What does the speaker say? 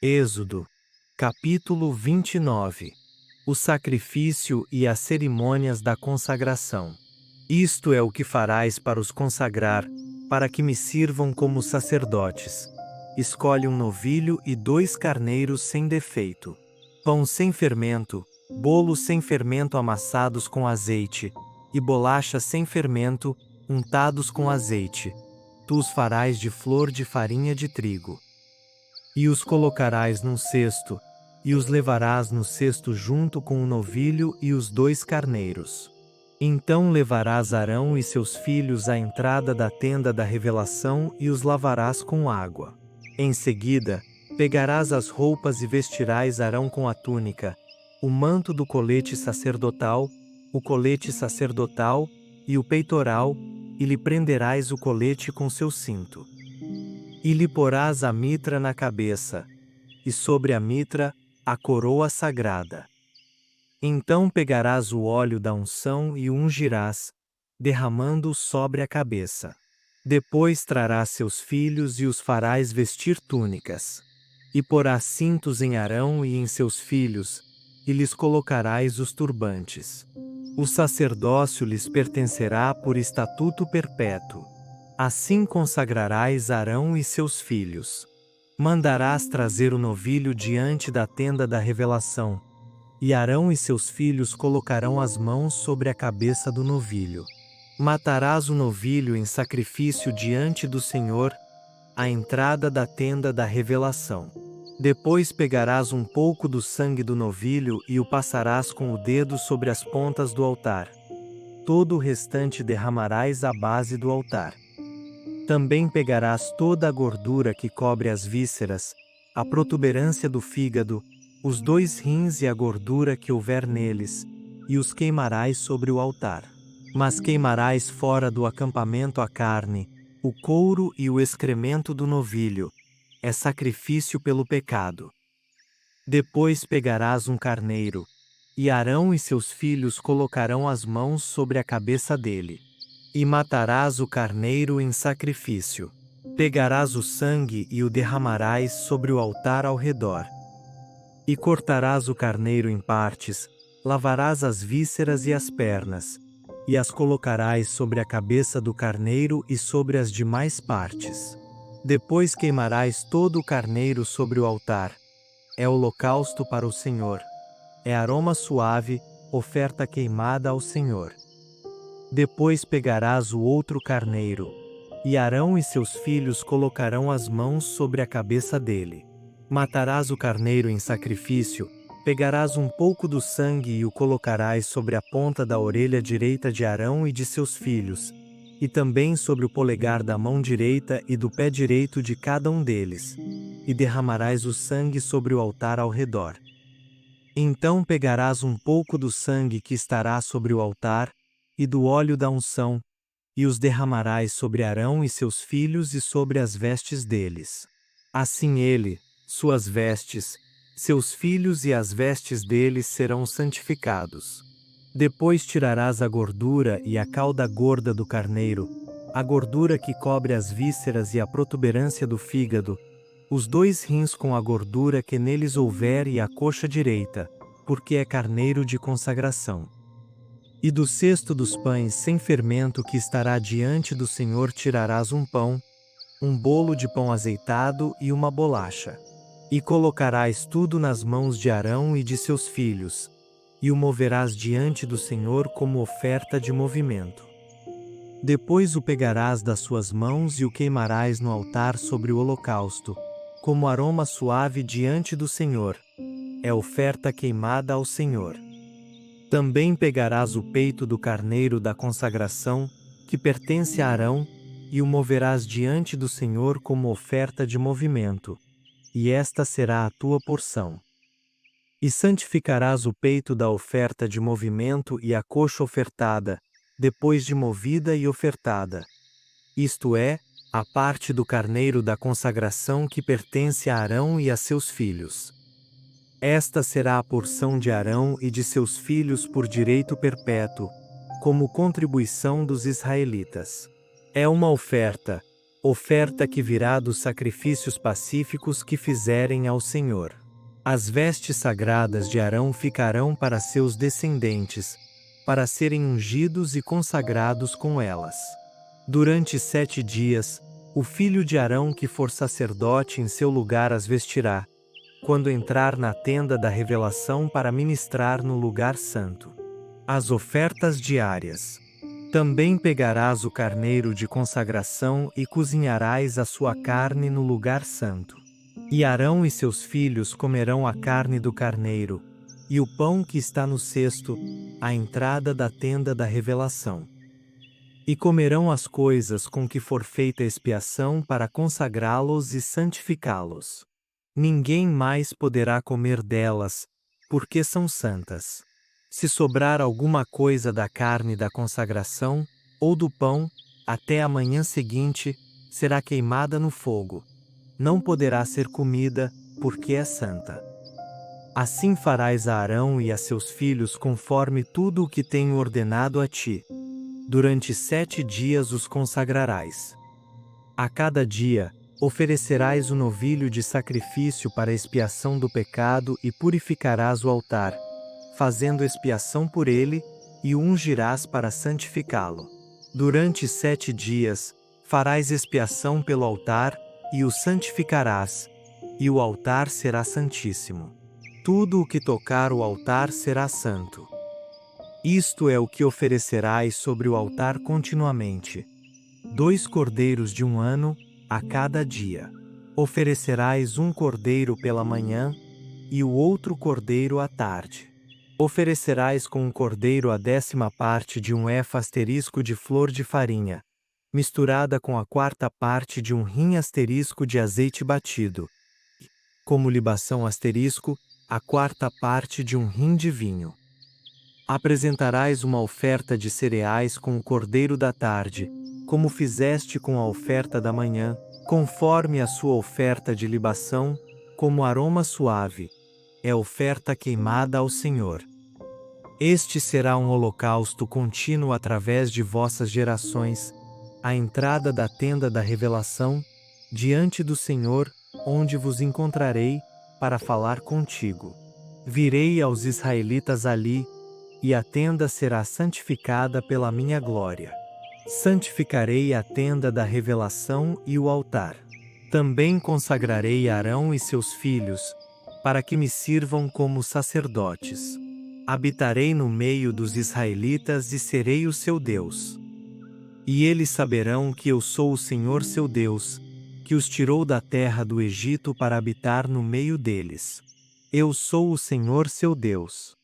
Êxodo, capítulo 29. O sacrifício e as cerimônias da consagração. Isto é o que farás para os consagrar, para que me sirvam como sacerdotes. Escolhe um novilho e 2 carneiros sem defeito. Pão sem fermento, bolos sem fermento amassados com azeite, e bolacha sem fermento, untados com azeite. Tu os farás de flor de farinha de trigo. E os colocarás num cesto, e os levarás no cesto junto com o novilho e os 2 carneiros. Então levarás Arão e seus filhos à entrada da tenda da revelação e os lavarás com água. Em seguida, pegarás as roupas e vestirás Arão com a túnica, o manto do colete sacerdotal, o colete sacerdotal e o peitoral, e lhe prenderás o colete com seu cinto. E lhe porás a mitra na cabeça, e sobre a mitra, a coroa sagrada. Então pegarás o óleo da unção e o ungirás, derramando-o sobre a cabeça. Depois trarás seus filhos e os farás vestir túnicas. E porás cintos em Arão e em seus filhos, e lhes colocarás os turbantes. O sacerdócio lhes pertencerá por estatuto perpétuo. Assim consagrarás Arão e seus filhos. Mandarás trazer o novilho diante da tenda da revelação, e Arão e seus filhos colocarão as mãos sobre a cabeça do novilho. Matarás o novilho em sacrifício diante do Senhor, à entrada da tenda da revelação. Depois pegarás um pouco do sangue do novilho e o passarás com o dedo sobre as pontas do altar. Todo o restante derramarás à base do altar. Também pegarás toda a gordura que cobre as vísceras, a protuberância do fígado, os 2 rins e a gordura que houver neles, e os queimarás sobre o altar. Mas queimarás fora do acampamento a carne, o couro e o excremento do novilho. É sacrifício pelo pecado. Depois pegarás um carneiro, e Arão e seus filhos colocarão as mãos sobre a cabeça dele. E matarás o carneiro em sacrifício. Pegarás o sangue e o derramarás sobre o altar ao redor. E cortarás o carneiro em partes, lavarás as vísceras e as pernas, e as colocarás sobre a cabeça do carneiro e sobre as demais partes. Depois queimarás todo o carneiro sobre o altar. É holocausto para o Senhor. É aroma suave, oferta queimada ao Senhor. Depois pegarás o outro carneiro, e Arão e seus filhos colocarão as mãos sobre a cabeça dele. Matarás o carneiro em sacrifício, pegarás um pouco do sangue e o colocarás sobre a ponta da orelha direita de Arão e de seus filhos, e também sobre o polegar da mão direita e do pé direito de cada um deles, e derramarás o sangue sobre o altar ao redor. Então pegarás um pouco do sangue que estará sobre o altar, e do óleo da unção, e os derramarás sobre Arão e seus filhos e sobre as vestes deles. Assim ele, suas vestes, seus filhos e as vestes deles serão santificados. Depois tirarás a gordura e a cauda gorda do carneiro, a gordura que cobre as vísceras e a protuberância do fígado, os 2 rins com a gordura que neles houver e a coxa direita, porque é carneiro de consagração. E do cesto dos pães sem fermento que estará diante do Senhor tirarás um pão, um bolo de pão azeitado e uma bolacha. E colocarás tudo nas mãos de Arão e de seus filhos, e o moverás diante do Senhor como oferta de movimento. Depois o pegarás das suas mãos e o queimarás no altar sobre o holocausto, como aroma suave diante do Senhor. É oferta queimada ao Senhor. Também pegarás o peito do carneiro da consagração, que pertence a Arão, e o moverás diante do Senhor como oferta de movimento, e esta será a tua porção. E santificarás o peito da oferta de movimento e a coxa ofertada, depois de movida e ofertada. Isto é, a parte do carneiro da consagração que pertence a Arão e a seus filhos. Esta será a porção de Arão e de seus filhos por direito perpétuo, como contribuição dos israelitas. É uma oferta, oferta que virá dos sacrifícios pacíficos que fizerem ao Senhor. As vestes sagradas de Arão ficarão para seus descendentes, para serem ungidos e consagrados com elas. Durante 7 dias, o filho de Arão que for sacerdote em seu lugar as vestirá, quando entrar na tenda da revelação para ministrar no lugar santo. As ofertas diárias. Também pegarás o carneiro de consagração e cozinharás a sua carne no lugar santo. E Arão e seus filhos comerão a carne do carneiro, e o pão que está no cesto, à entrada da tenda da revelação. E comerão as coisas com que for feita expiação para consagrá-los e santificá-los. Ninguém mais poderá comer delas, porque são santas. Se sobrar alguma coisa da carne da consagração, ou do pão, até a manhã seguinte, será queimada no fogo. Não poderá ser comida, porque é santa. Assim farás a Arão e a seus filhos conforme tudo o que tenho ordenado a ti. Durante 7 dias os consagrarás. A cada dia, oferecerás o novilho de sacrifício para expiação do pecado e purificarás o altar, fazendo expiação por ele, e o ungirás para santificá-lo. Durante 7 dias, farás expiação pelo altar, e o santificarás, e o altar será santíssimo. Tudo o que tocar o altar será santo. Isto é o que oferecerás sobre o altar continuamente: 2 cordeiros de 1 ano, a cada dia. Oferecerás um cordeiro pela manhã, e o outro cordeiro à tarde. Oferecerás com um cordeiro a 10ª parte de um efa asterisco de flor de farinha, misturada com a 4ª parte de um rim asterisco de azeite batido, como libação asterisco, a 4ª parte de um rim de vinho. Apresentarás uma oferta de cereais com o cordeiro da tarde, como fizeste com a oferta da manhã, conforme a sua oferta de libação, como aroma suave, é oferta queimada ao Senhor. Este será um holocausto contínuo através de vossas gerações, à entrada da tenda da revelação, diante do Senhor, onde vos encontrarei, para falar contigo. Virei aos israelitas ali, e a tenda será santificada pela minha glória. Santificarei a tenda da revelação e o altar. Também consagrarei Arão e seus filhos, para que me sirvam como sacerdotes. Habitarei no meio dos israelitas e serei o seu Deus. E eles saberão que eu sou o Senhor seu Deus, que os tirou da terra do Egito para habitar no meio deles. Eu sou o Senhor seu Deus.